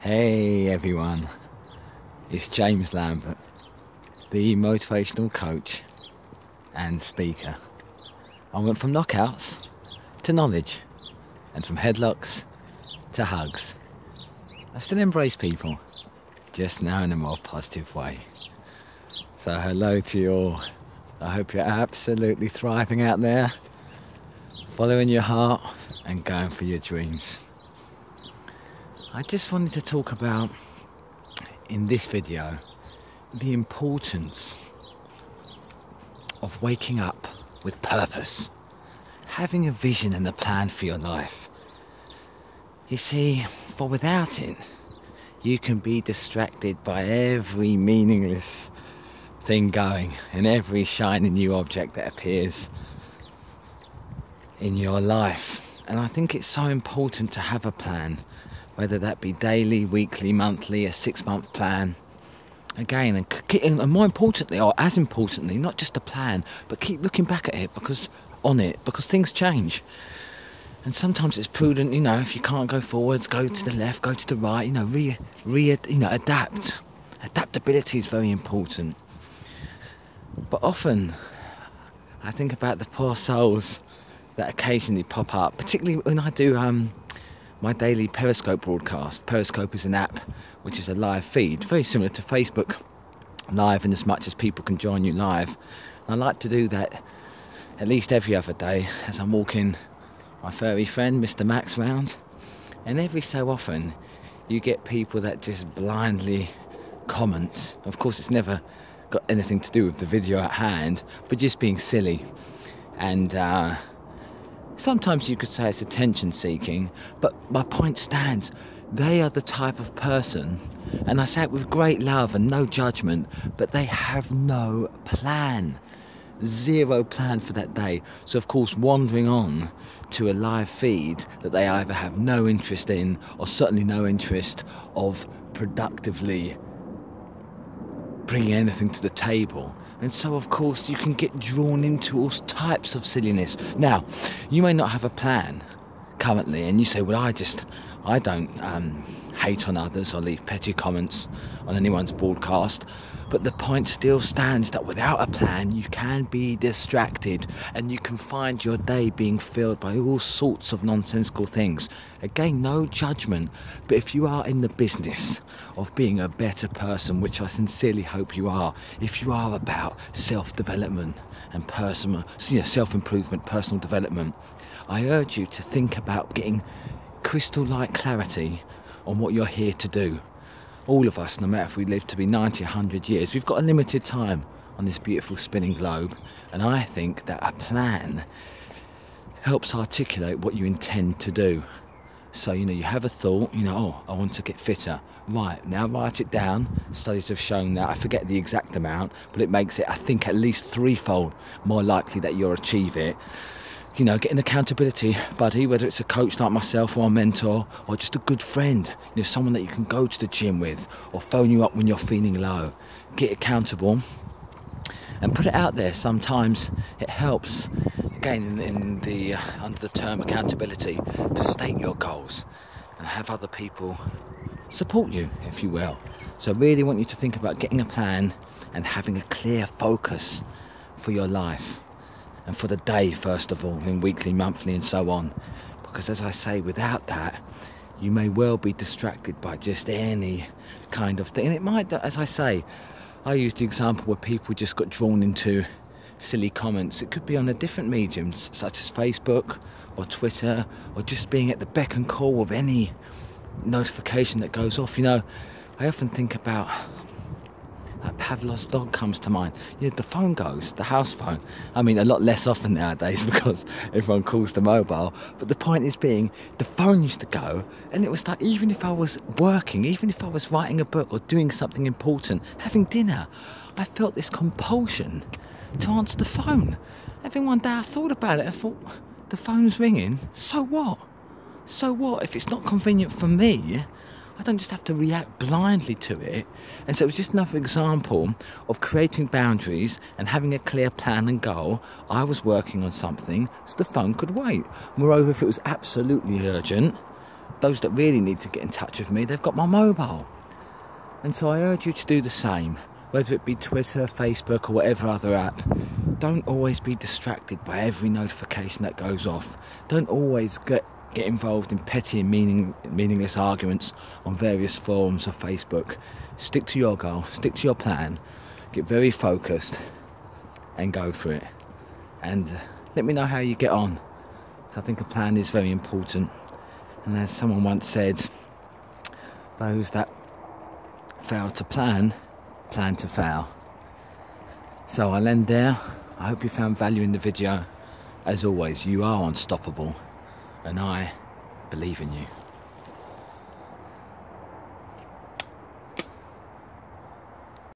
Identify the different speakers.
Speaker 1: Hey everyone, it's James Lambert, the motivational coach and speaker. I went from knockouts to knowledge, and from headlocks to hugs. I still embrace people, just now in a more positive way. So hello to you all. I hope you're absolutely thriving out there, following your heart and going for your dreams. I just wanted to talk about, in this video, the importance of waking up with purpose, having a vision and a plan for your life. You see, for without it, you can be distracted by every meaningless thing going and every shiny new object that appears in your life. And I think it's so important to have a plan, whether that be daily, weekly, monthly, a 6-month plan. Again, and more importantly, or as importantly, not just a plan, but keep looking back at it, because things change. And sometimes it's prudent, if you can't go forwards, go to the left, go to the right, adapt. Adaptability is very important. But often, I think about the poor souls that occasionally pop up, particularly when I do my daily Periscope broadcast. Periscope is an app which is a live feed, very similar to Facebook Live in as much as people can join you live. And I like to do that at least every other day as I'm walking my furry friend Mr. Max round. And every so often you get people that just blindly comment. Of course, it's never got anything to do with the video at hand, but just being silly. And sometimes you could say it's attention seeking, but my point stands. They are the type of person, and I say it with great love and no judgment, but they have no plan. Zero plan for that day. So of course, wandering on to a live feed that they either have no interest in, or certainly no interest of productively bringing anything to the table. And so of course you can get drawn into all types of silliness. Now, you may not have a plan currently, and you say, well, I don't hate on others or leave petty comments on anyone's broadcast. But the point still stands that without a plan, you can be distracted, and you can find your day being filled by all sorts of nonsensical things. Again, no judgment, but if you are in the business of being a better person, which I sincerely hope you are, if you are about self-development and personal, self-improvement, personal development, I urge you to think about getting crystal-like clarity on what you're here to do. All of us, no matter if we live to be 90, 100 years, we've got a limited time on this beautiful spinning globe, and I think that a plan helps articulate what you intend to do. So, you have a thought, I want to get fitter. Right, now write it down. Studies have shown that, I forget the exact amount, but it makes it, I think, at least threefold more likely that you'll achieve it. Get an accountability buddy, whether it's a coach like myself or a mentor, or just a good friend, someone that you can go to the gym with, or phone you up when you're feeling low. Get accountable and put it out there. Sometimes it helps, again, under the term accountability, to state your goals and have other people support you, if you will. So I really want you to think about getting a plan and having a clear focus for your life. And for the day, first of all, in weekly, monthly and so on. Because as I say, without that, you may well be distracted by just any kind of thing. And it might, as I say, I used the example where people just got drawn into silly comments. It could be on a different medium, such as Facebook or Twitter, or just being at the beck and call of any notification that goes off. I often think about, like Pavlov's dog comes to mind. The phone goes, the house phone. I mean, a lot less often nowadays because everyone calls the mobile. But the point is being, the phone used to go, and it was like, even if I was working, even if I was writing a book or doing something important, having dinner, I felt this compulsion to answer the phone. And then one day I thought about it, I thought, the phone's ringing, so what? So what? If it's not convenient for me, I don't just have to react blindly to it. And so it was just another example of creating boundaries and having a clear plan and goal. I was working on something, so the phone could wait. Moreover, if it was absolutely urgent, those that really need to get in touch with me, they've got my mobile. And so I urge you to do the same, whether it be Twitter, Facebook or whatever other app. Don't always be distracted by every notification that goes off. Don't always get involved in petty and meaningless arguments on various forums of Facebook. Stick to your goal, stick to your plan, get very focused and go for it. And let me know how you get on. So I think a plan is very important. And as someone once said, those that fail to plan to fail. So I'll end there. I hope you found value in the video. As always, you are unstoppable, and I believe in you.